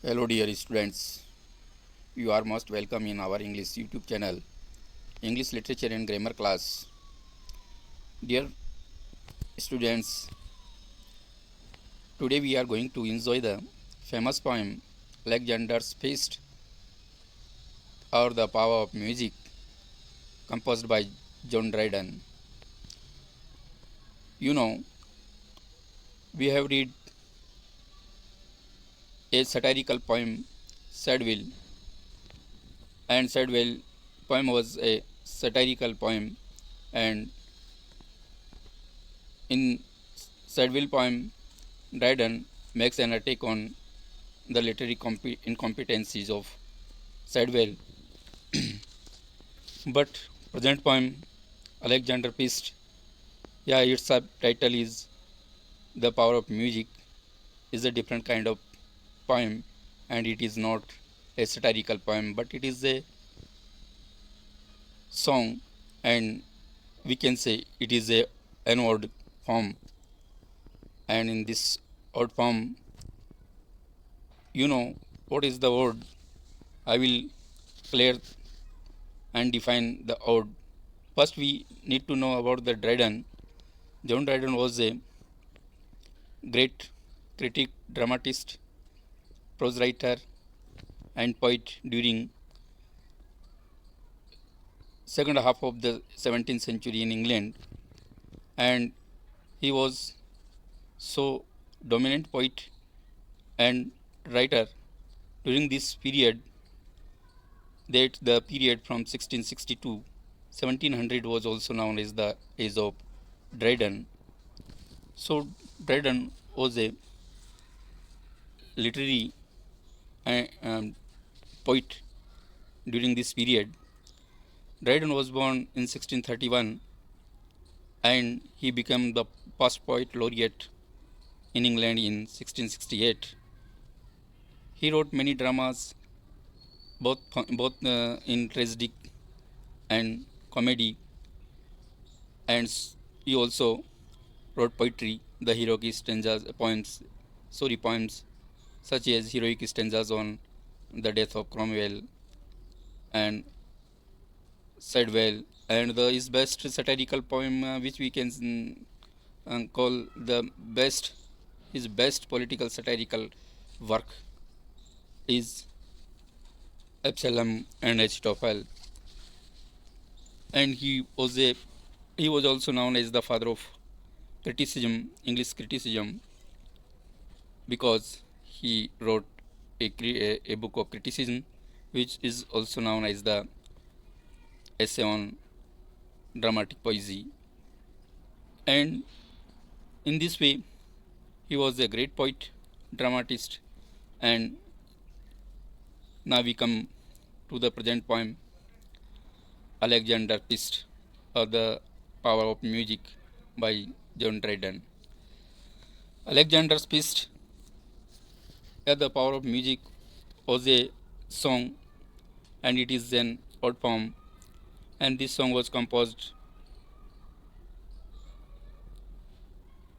Hello, dear students. You are most welcome in our English YouTube channel, English Literature and Grammar class. Dear students, today we are going to enjoy the famous poem Alexander's Feast or The Power of Music, composed by John Dryden. You know, we have read a satirical poem, Sadville, and Sadville poem was a satirical poem, and in Sadville poem, Dryden makes an attack on the literary incompetencies of Sidwell. But present poem Alexander Pist, yeah, its subtitle is The Power of Music, is a different kind of poem, and it is not a satirical poem, but it is a song, and we can say it is a an odd form. And in this odd form, you know what is the word? I will clear and define the odd. First, we need to know about the Dryden. John Dryden was a great critic, dramatist, prose writer, and poet during second half of the 17th century in England, and he was so dominant poet and writer during this period that the period from 1660 to 1700 was also known as the age of Dryden. So Dryden was a literary poet during this period. Dryden was born in 1631 and he became the first poet laureate in England in 1668. He wrote many dramas, both in tragedy and comedy, and he also wrote poetry, the heroic stanzas, poems such as heroic stanzas on the death of Cromwell and Sidwell, and his best satirical poem, which we can call the best, his best political satirical work is Absalom and Achitophel, and he was also known as the father of criticism, English criticism, because he wrote a book of criticism, which is also known as the essay on dramatic poesy. And in this way, he was a great poet, dramatist, and now we come to the present poem, Alexander Pist, or The Power of Music by John Dryden. Alexander's Pist, The Power of Music, was a song, and it is an old poem, and this song was composed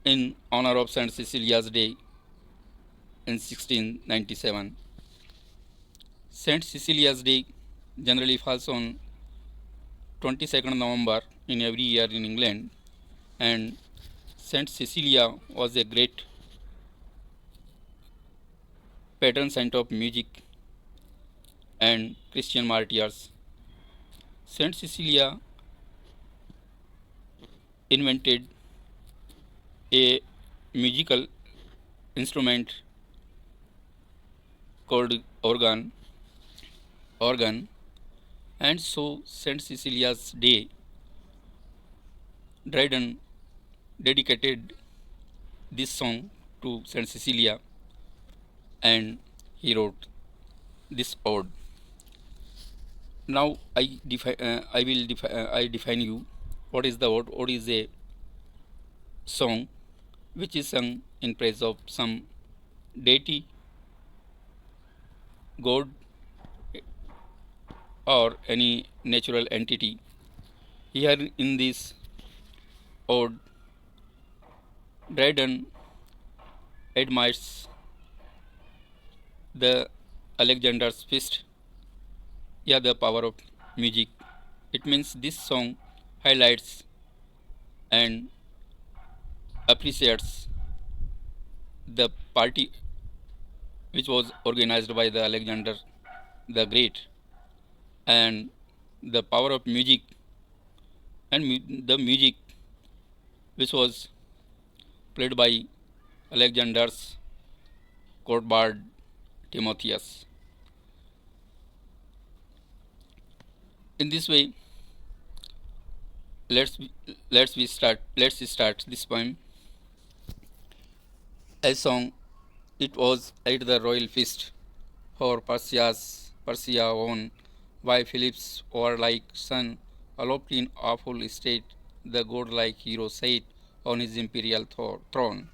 in honor of Saint Cecilia's Day in 1697. Saint Cecilia's Day generally falls on 22nd November in every year in England, and Saint Cecilia was a great patron saint of music and Christian martyrs. Saint Cecilia invented a musical instrument called organ, and so Saint Cecilia's Day, Dryden dedicated this song to Saint Cecilia, and he wrote this ode. Now I define you what is the ode. Ode is a song which is sung in praise of some deity, god, or any natural entity. Here in this ode, Dryden admires the Alexander's Feast, yeah, the power of music. It means this song highlights and appreciates the party which was organized by the Alexander the Great and the power of music and the music which was played by Alexander's court bard Timotheus. In this way, let's let's start this poem. A song. It was at the royal feast for Persia own by Philip's warlike son, aloft in awful state, the godlike hero sat on his imperial throne.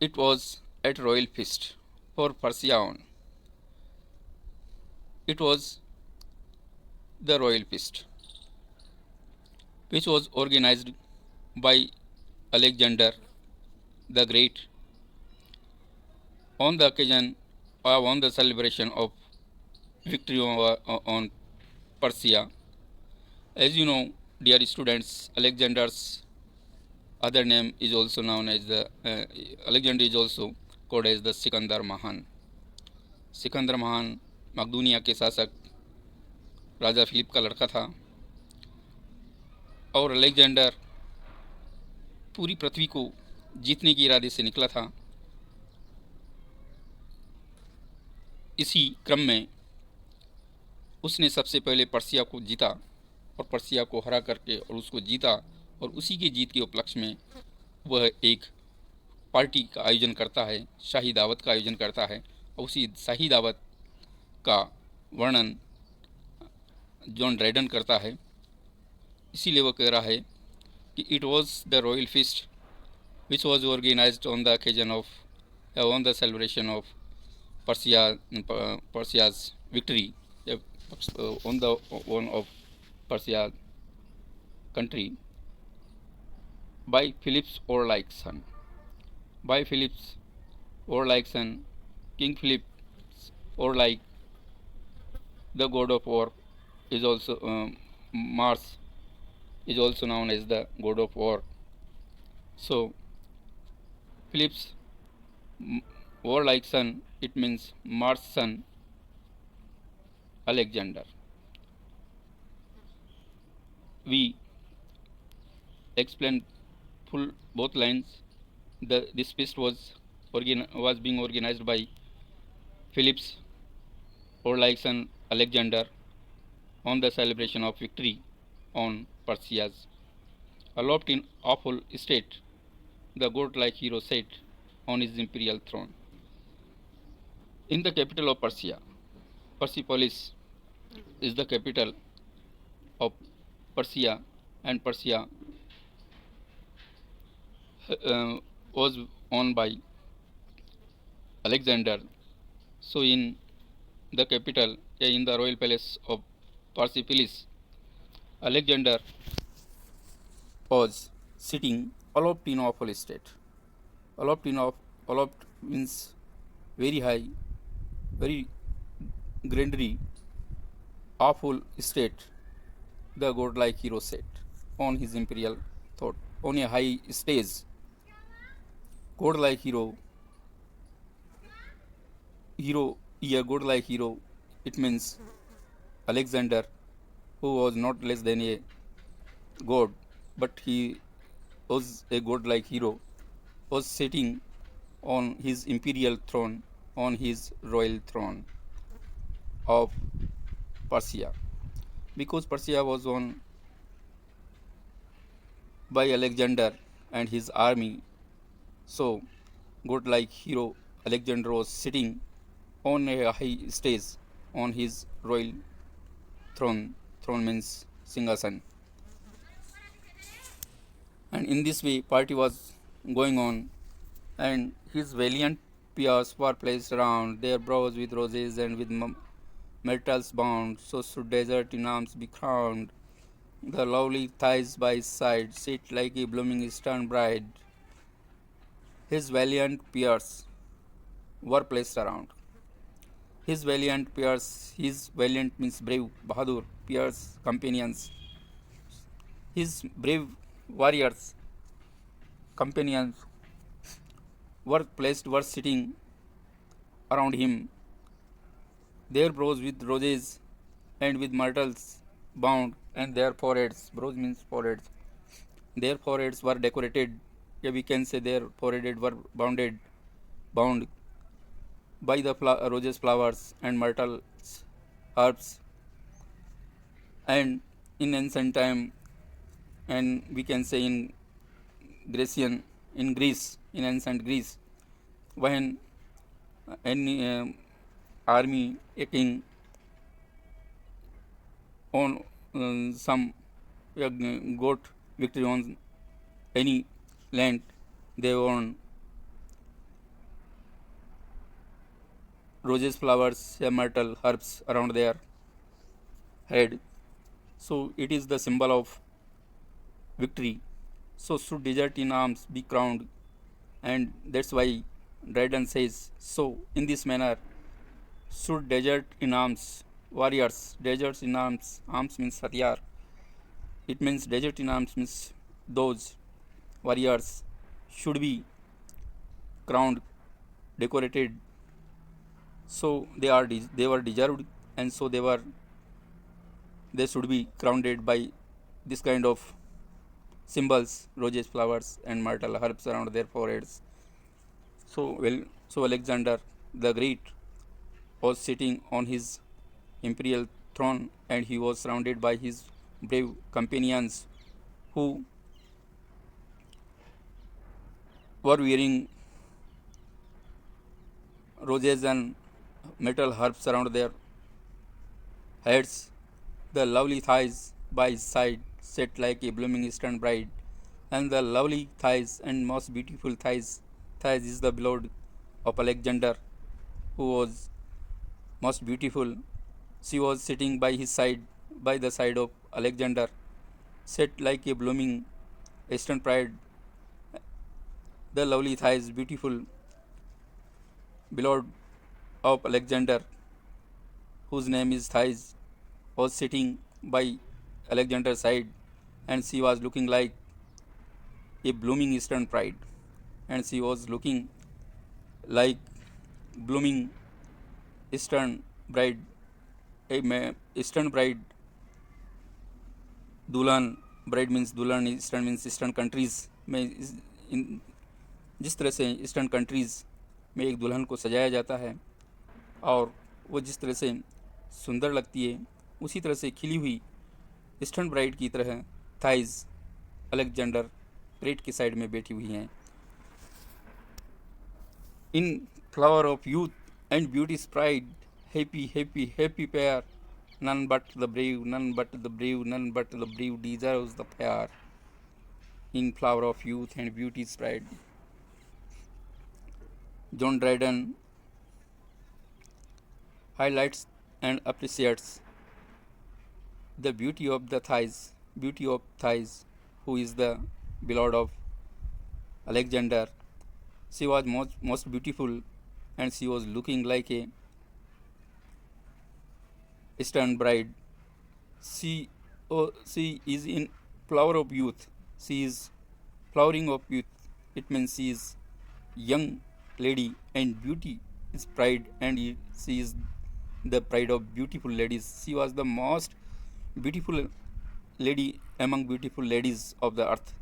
It was at royal feast for Persia own. It was the royal feast, which was organized by Alexander the Great on the occasion on the celebration of victory on Persia. As you know, dear students, Alexander's other name is also known as the Alexander is also called as the Sikandar Mahan. Sikandar महान मकदूनिया के शासक राजा Philip का लड़का था और Alexander पूरी पृथ्वी को जीतने के इरादे से निकला था। इसी क्रम में उसने सबसे पहले पर्सिया को जीता और पर्सिया को हरा करके और उसको जीता और उसी की जीत के उपलक्ष्य में वह एक पार्टी का आयोजन करता है, शाही दावत का आयोजन करता है और उसी शाही दावत का वर्णन जॉन ड्राइडन करता है। इसीलिए वह कह रहा है कि it was the royal feast which was organised on the occasion of on the celebration of Persia's victory on the one of Persia country by Philip's warlike son. By Philip's warlike son, King Philip's warlike, the god of war is also Mars is also known as the god of war. So Philip's warlike son, it means Mars' son Alexander. We explained full both lines. This feast was being organized by Philip's warlike son Alexander on the celebration of victory on Persia's. Aloft in awful state, the godlike hero sat on his imperial throne. In the capital of Persia, Persepolis is the capital of Persia, and Persia was owned by Alexander. So, in the capital, in the royal palace of Persepolis, Alexander was sitting aloft in awful state. Aloft means very high, very grandly, awful state. The godlike hero sat on his imperial thought on a high stage. Godlike hero, a godlike hero. It means Alexander, who was not less than a god, but he was a godlike hero, was sitting on his imperial throne, on his royal throne of Persia. Because Persia was won by Alexander and his army, so godlike hero Alexander was sitting on a high stage on his royal throne. Throne means Singhasan. And in this way, party was going on, and his valiant peers were placed around, their brows with roses and with myrtles bound, so should desert in arms be crowned. The lovely thighs by his side sit like a blooming eastern bride. His valiant peers were placed around. His valiant peers, his valiant means brave, Bahadur, peers, companions, his brave warriors, companions were sitting around him, their brows with roses and with myrtles bound, and their foreheads, brows means foreheads, their foreheads were decorated, yeah, we can say their foreheads were bound by the roses flowers and myrtles herbs. And in ancient time, and we can say in Grecian, in Greece, in ancient Greece, when any army, a king, on some got victory on any land, they won roses, flowers, myrtle, herbs around their head. So it is the symbol of victory. So should desert in arms be crowned, and that's why Dryden says so. In this manner, should desert in arms, warriors, deserts in arms. Arms means hatyar. It means desert in arms means those warriors should be crowned, decorated. So they were deserved, and so they should be crowned by this kind of symbols, roses, flowers, and myrtle herbs around their foreheads. So Alexander the Great was sitting on his imperial throne, and he was surrounded by his brave companions who were wearing roses and metal herbs around their heads. The lovely thighs by his side set like a blooming eastern bride, and the lovely thighs and most beautiful thighs is the beloved of Alexander, who was most beautiful. She was sitting by his side, by the side of Alexander, set like a blooming eastern bride. The lovely thighs, beautiful, beloved of Alexander, whose name is Thighs, was sitting by Alexander's side, and she was looking like a blooming eastern bride, and she was looking like blooming eastern bride, eastern bride, दुल्हन, bride means दुल्हन, eastern means eastern countries में जिस तरह से eastern countries में एक दुल्हन को सजाया जाता है और वो जिस तरह से सुंदर लगती है, उसी तरह से खिली हुई ईस्टर्न ब्राइड की तरह थाइज अलेक्जेंडर ग्रेट की साइड में बैठी हुई हैं. In flower of youth and beauty pride, happy happy happy pair, none but the brave, none but the brave, none but the brave deserves the pair. In flower of youth and beauty's pride, John Dryden highlights and appreciates the beauty of thighs, who is the beloved of Alexander. She was most beautiful, and she was looking like a eastern bride. She is in flower of youth. She is flowering of youth. It means she is young lady, and beauty is pride, and she is the pride of beautiful ladies. She was the most beautiful lady among beautiful ladies of the earth.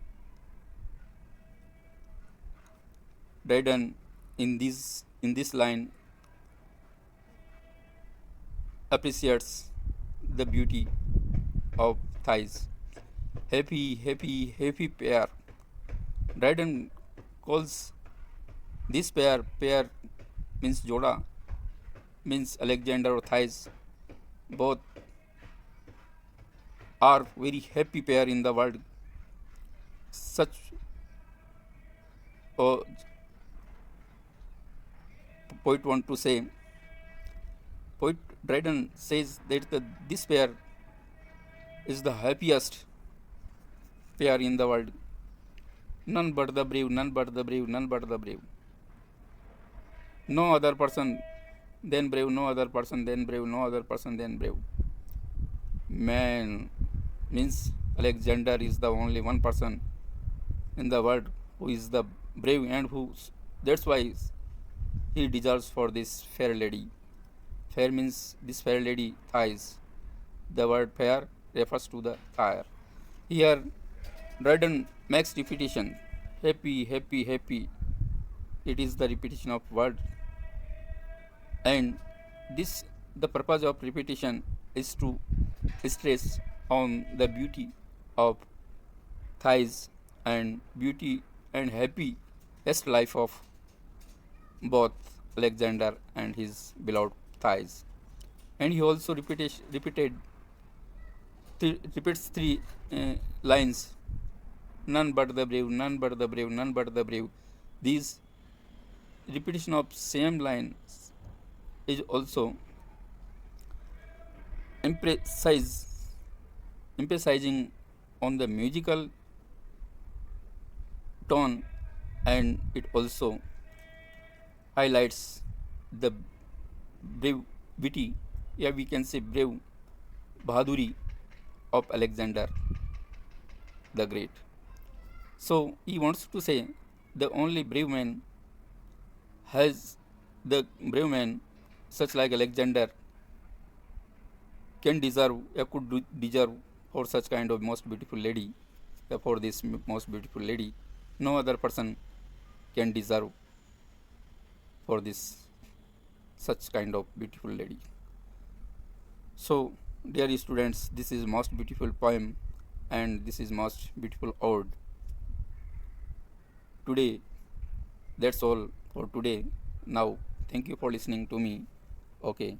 Dryden in this line appreciates the beauty of thighs. Happy, happy, happy pair. Dryden calls this pair means Joda, means Alexander or thighs. Both are very happy pair in the world. Such poet want to say. Poet Dryden says that this pair is the happiest pair in the world. None but the brave, none but the brave, none but the brave. No other person than brave, no other person than brave, no other person than brave. Man means Alexander is the only one person in the world who is the brave and who, that's why he deserves for this fair lady. Fair means this fair lady thighs. The word fair refers to the thigh. Here Dryden makes repetition. Happy, happy, happy. It is the repetition of word, and this the purpose of repetition is to stress on the beauty of thighs and beauty and happiest life of both Alexander and his beloved thighs. And he also repeats three lines: none but the brave, none but the brave, none but the brave. These repetition of same lines is also emphasize, emphasizing on the musical tone, and it also highlights the brave witty, yeah, we can say brave bahaduri of Alexander the Great. So he wants to say the only brave man has the brave man such like Alexander can deserve, could deserve for such kind of most beautiful lady, for this most beautiful lady. No other person can deserve for this such kind of beautiful lady. So, dear students, this is most beautiful poem and this is most beautiful ode. Today, that's all for today. Now, thank you for listening to me. Okay.